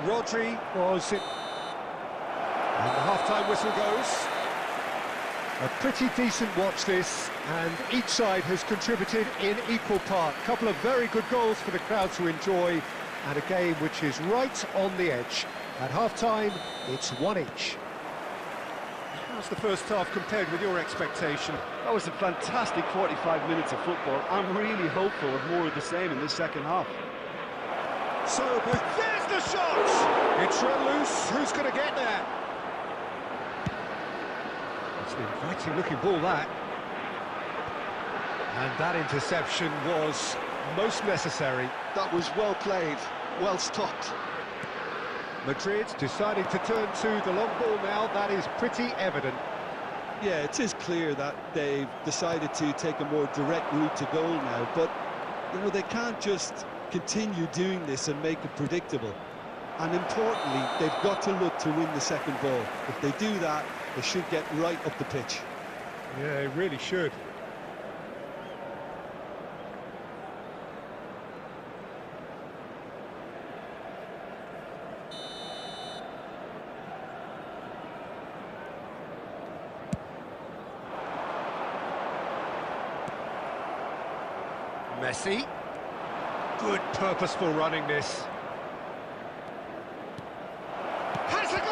Rodri was it. And the half-time whistle goes. A pretty decent watch this, and each side has contributed in equal part. A couple of very good goals for the crowd to enjoy, and a game which is right on the edge. At half-time, it's 1 each. How's the first half compared with your expectation? That was a fantastic 45 minutes of football. I'm really hopeful of more of the same in this second half. So, there's the shot! It's run loose, who's going to get there? It's an inviting looking ball, that. And that interception was most necessary. That was well played, well stopped. Madrid deciding to turn to the long ball now, that is pretty evident. Yeah, it is clear that they've decided to take a more direct route to goal now, but, you know, they can't just continue doing this and make it predictable. And importantly, they've got to look to win the second ball. If they do that, they should get right up the pitch. Yeah, they really should. Messi. Good purposeful running this. Has a goal!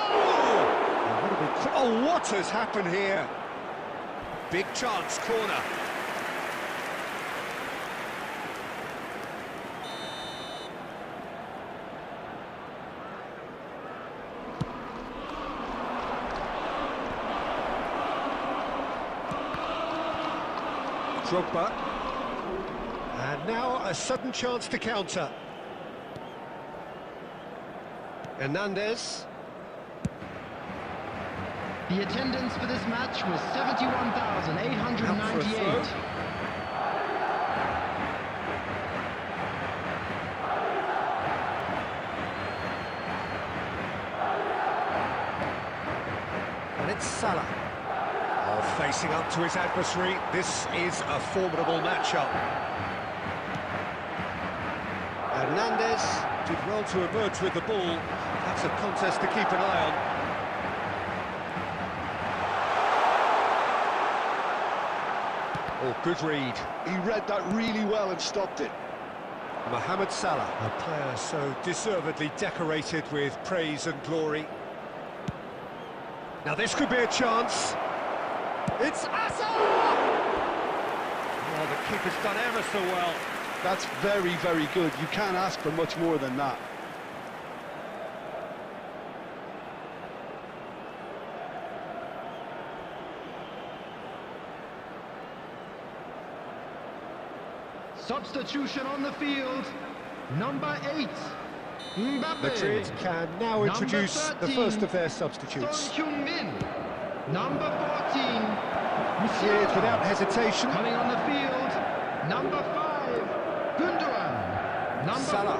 Oh, what has happened here? Big chance, corner. Drogba. And now a sudden chance to counter. Hernandez. The attendance for this match was 71,898. And it's Salah. Oh, facing up to his adversary. This is a formidable matchup. Hernandez did well to emerge with the ball. That's a contest to keep an eye on. Oh, good read. He read that really well and stopped it. Mohamed Salah, a player so deservedly decorated with praise and glory. Now this could be a chance. It's Asa! Oh, the keeper's done ever so well. That's very, very good. You can't ask for much more than that. Substitution on the field. Number 8, Mbappe. Madrid can now introduce the first of their substitutes. Son Heung-min. Number 14, Cleared without hesitation. coming on the field. Number 5, Gundogan. Number Salah.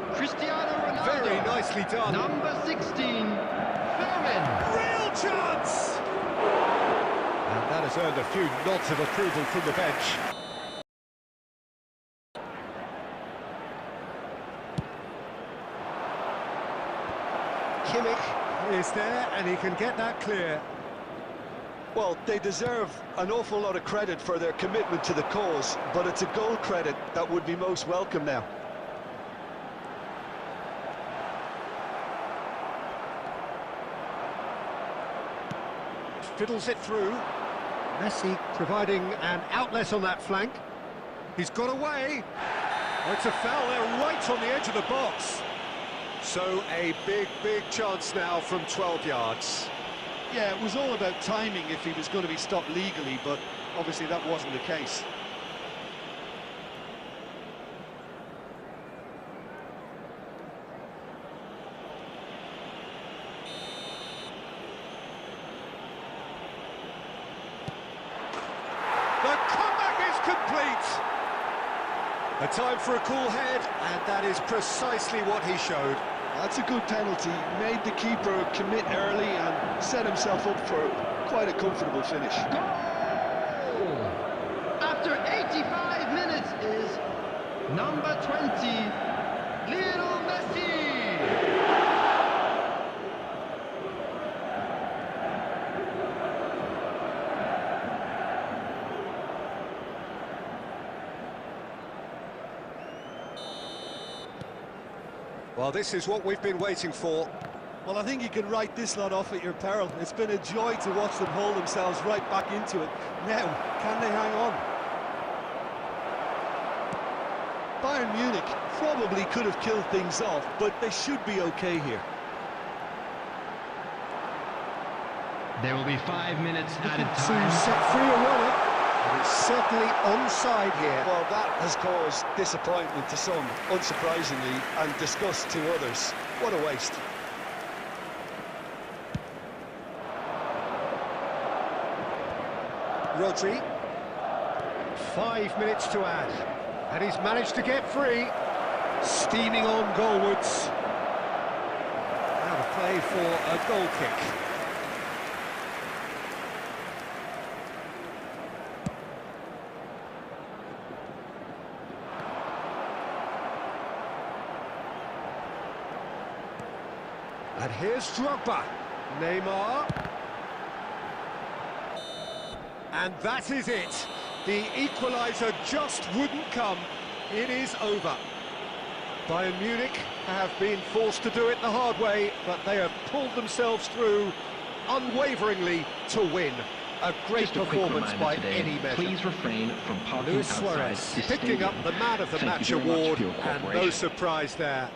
4, Cristiano Ronaldo. Very nicely done. Number 16, Fermin. Real chance! And that has earned a few nods of approval from the bench. Kimmich is there, and he can get that clear. Well, they deserve an awful lot of credit for their commitment to the cause, but it's a goal credit that would be most welcome now. Fiddles it through. Messi providing an outlet on that flank. He's got away. Oh, it's a foul there right on the edge of the box. So a big, big chance now from 12 yards. Yeah, it was all about timing if he was going to be stopped legally, but obviously that wasn't the case. The comeback is complete. A time for a cool head, and that is precisely what he showed. That's a good penalty. Made the keeper commit early and set himself up for quite a comfortable finish. Goal! After 85 minutes is number 20, Lionel Messi. Well, this is what we've been waiting for. Well, I think you can write this lot off at your peril. It's been a joy to watch them hold themselves right back into it. Now, can they hang on? Bayern Munich probably could have killed things off, but they should be okay here. There will be 5 minutes added time. To set free a runner, and it's certainly onside here. Well, that has caused disappointment to some, unsurprisingly, and disgust to others. What a waste. Rodri. 5 minutes to add. And he's managed to get free. Steaming on goalwards. Now to play for a goal kick. And here's Drogba. Neymar. And that is it. The equaliser just wouldn't come. It is over. Bayern Munich have been forced to do it the hard way, but they have pulled themselves through unwaveringly to win. A great Just a quick performance reminder by today, any measure. please refrain from parking Luis outside Suarez this picking up stadium. the Man of the Thank Match you very much award, for your and no cooperation. surprise there.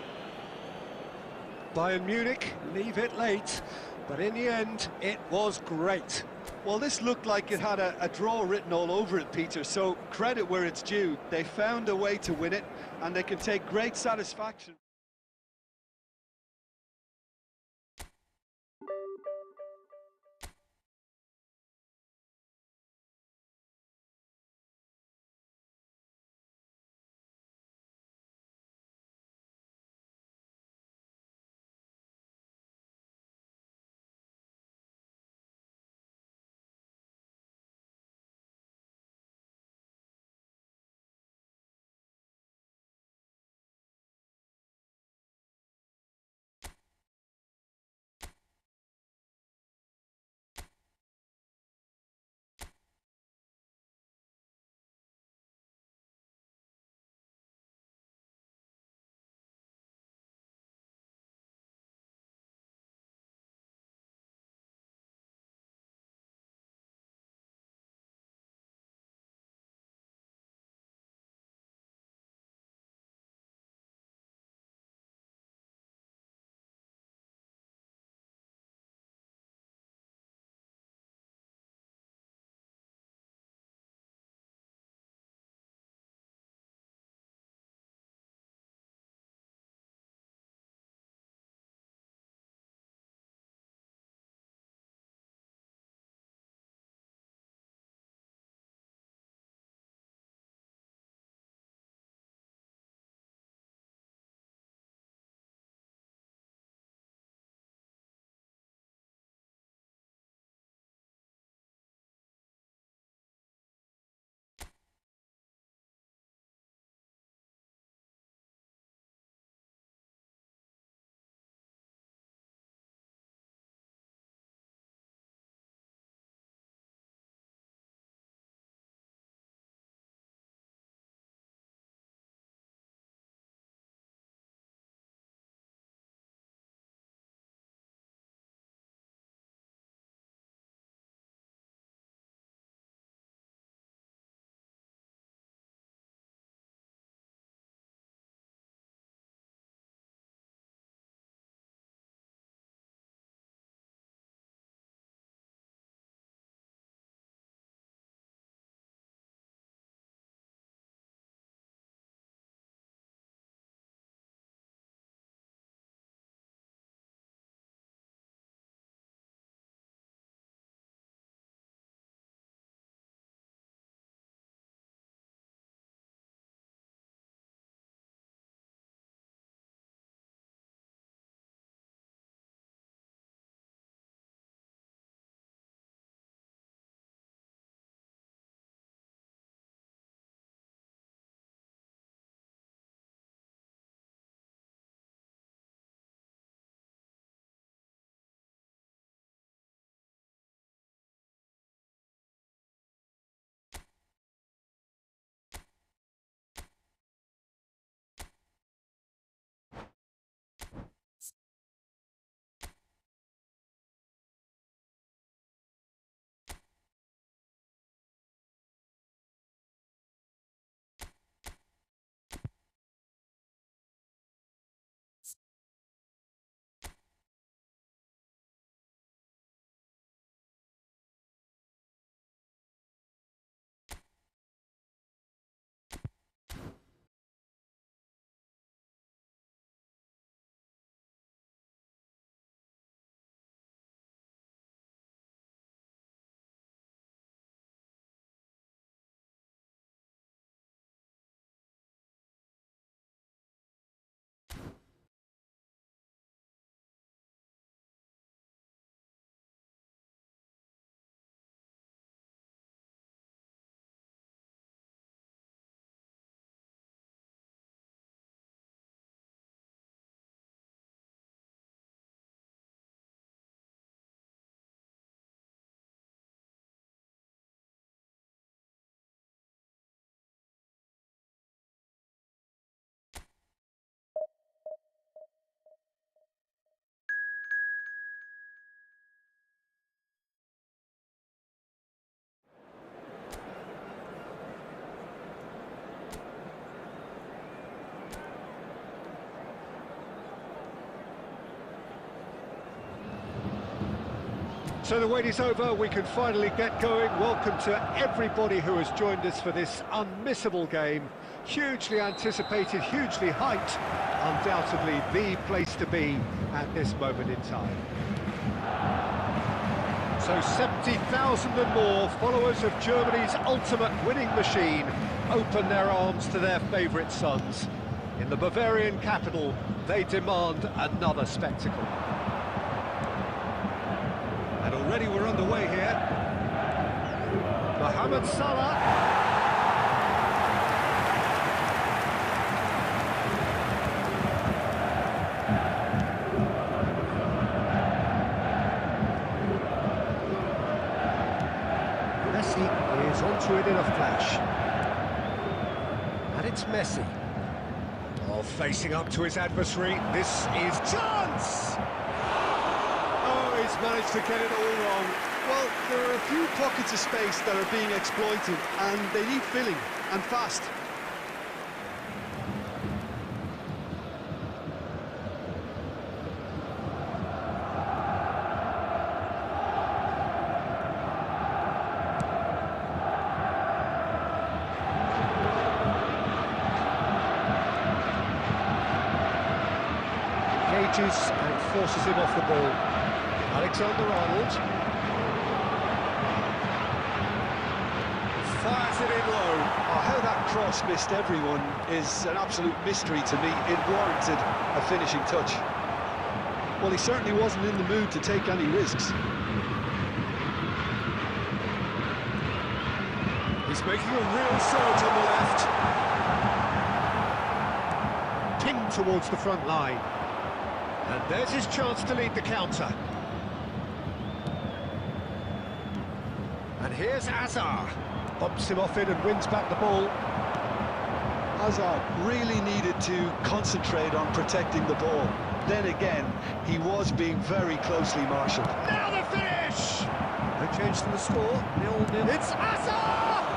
Bayern Munich leave it late, but in the end, it was great. Well, this looked like it had a draw written all over it, Peter, so credit where it's due. They found a way to win it, and they can take great satisfaction. So the wait is over, we can finally get going. Welcome to everybody who has joined us for this unmissable game. Hugely anticipated, hugely hyped, undoubtedly the place to be at this moment in time. So 70,000 and more followers of Germany's ultimate winning machine open their arms to their favourite sons. In the Bavarian capital, they demand another spectacle. And already we're underway here. Mohamed Salah. Messi is onto it in a flash. And it's Messi. Oh, facing up to his adversary. This is chance! He's managed to get it all wrong. Well, there are a few pockets of space that are being exploited, and they need filling, and fast. Engages and forces him off the ball. Alexander-Arnold fires it in low. Oh, how that cross missed everyone is an absolute mystery to me. It warranted a finishing touch. Well, he certainly wasn't in the mood to take any risks. He's making a real surge on the left. Pinged towards the front line. And there's his chance to lead the counter. And here's Hazard. Bumps him off in and wins back the ball. Hazard really needed to concentrate on protecting the ball. Then again, he was being very closely marshalled. Now the finish! No change to the score, 0-0. It's Hazard!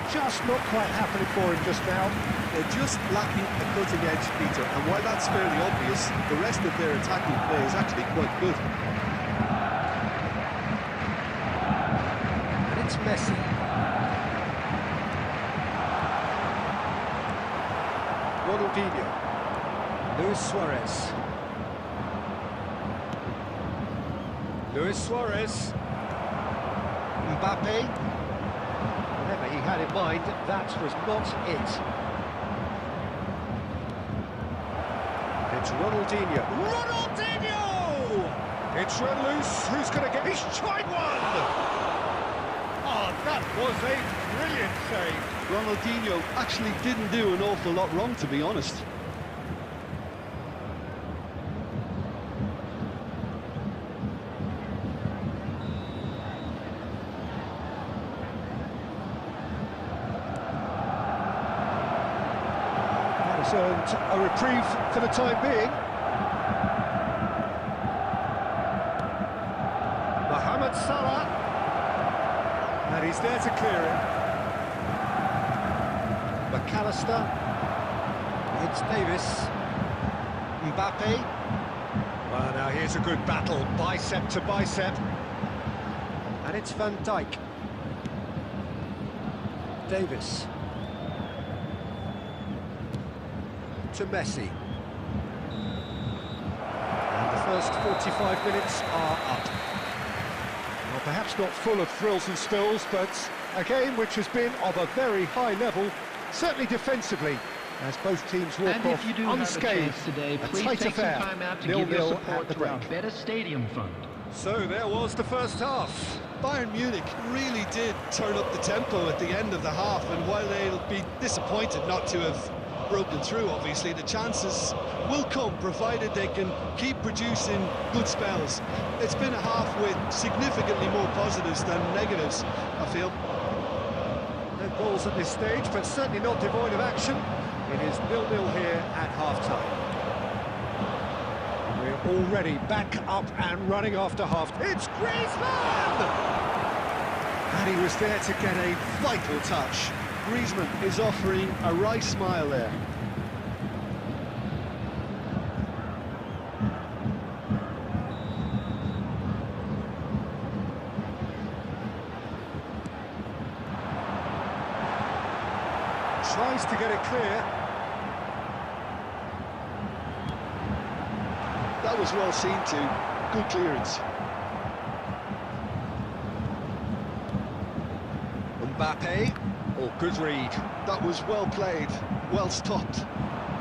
Just not quite happening for him just now. They're just lacking a cutting edge, Peter, and while that's fairly obvious, the rest of their attacking play is actually quite good. It's Messi. Ronaldinho. Luis Suarez. Luis Suarez. Mbappe. Whatever he had in mind, that was not it. It's Ronaldinho. Ronaldinho! It's run loose. Who's going to get... He's tried one! That was a brilliant save. Ronaldinho actually didn't do an awful lot wrong, to be honest. That has earned a reprieve for the time being. Mohamed Salah. And he's there to clear it. McAllister. It's Davis. Mbappe. Well, now here's a good battle, bicep to bicep. And it's Van Dijk. Davis. To Messi. And the first 45 minutes are up. Well, perhaps not full of thrills and spills, but a game which has been of a very high level, certainly defensively, as both teams walk off unscathed. Today, a please tight take affair, some time out to give your 0-0 support at the to our break. Better Stadium Fund. So there was the first half. Bayern Munich really did turn up the tempo at the end of the half, and while they'll be disappointed not to have broken through, obviously, the chances will come, provided they can keep producing good spells. It's been a half with significantly more positives than negatives, I feel. No goals at this stage, but certainly not devoid of action. It is 0-0 here at half-time. We're already back up and running after half. It's Griezmann! And he was there to get a vital touch. Griezmann is offering a wry smile there. tries to get it clear. That was well seen too. Good clearance. Mbappe. Oh, good read. That was well played, well stopped.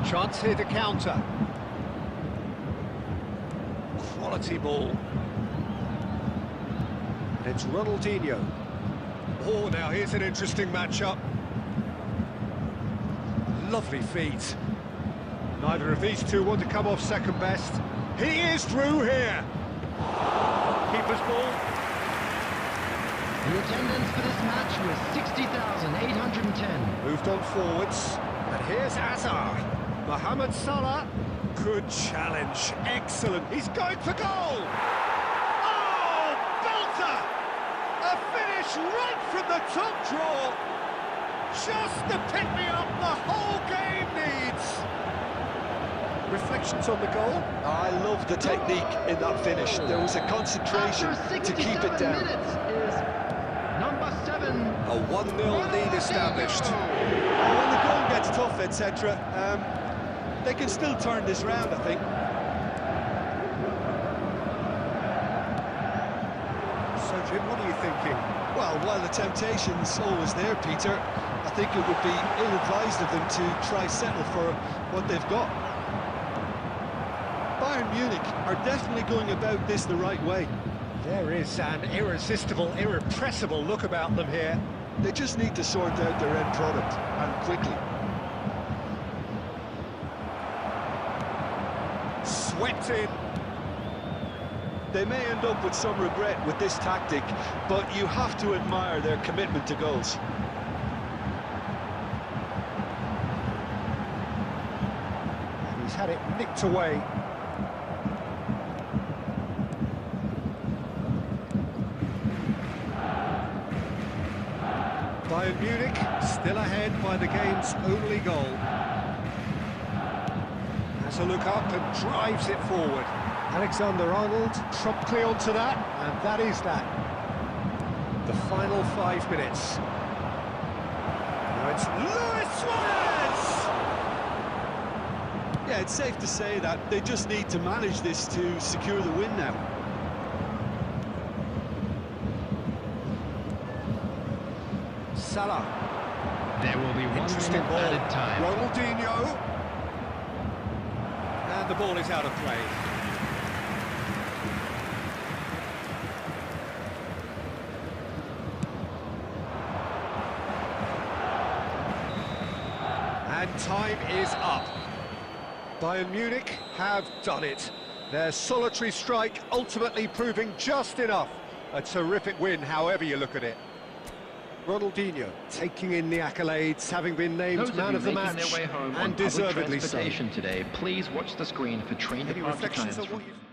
Chance here to counter. Quality ball. It's Ronaldinho. Oh, now here's an interesting matchup. Lovely feet. Neither of these two want to come off second best. He is through here. Keeper's ball. The attendance for this match was 60,810. Moved on forwards. And here's Hazard. Mohamed Salah. Good challenge. Excellent. He's going for goal. Oh, belter! A finish right from the top draw. Just the pick-me-up the whole game needs. Reflections on the goal. I love the technique in that finish. There was a concentration to keep it down. Minutes is number 7. A 1-0 lead established. When the goal gets tough, etc., they can still turn this round, I think. So, Jim, what are you thinking? Well, while the temptation's always there, Peter, I think it would be ill-advised of them to try settle for what they've got. Bayern Munich are definitely going about this the right way. There is an irresistible, irrepressible look about them here. They just need to sort out their end product, and quickly. Swept in. They may end up with some regret with this tactic, but you have to admire their commitment to goals. He's had it nicked away. Bayern Munich still ahead by the game's only goal. Has a look up and drives it forward. Alexander-Arnold promptly onto that, and that is that. The final 5 minutes. Now it's Luis Suarez! Yeah, it's safe to say that they just need to manage this to secure the win now. Salah. There will be 1 Interesting minute ball. added time. Ronaldinho. And the ball is out of play. And time is up. Bayern Munich have done it. Their solitary strike ultimately proving just enough. A terrific win, however you look at it. Ronaldinho taking in the accolades, having been named Those man of the making match, their way home and on public deservedly so. transportation today, please watch the screen for train Any departure reflections times. on what you've...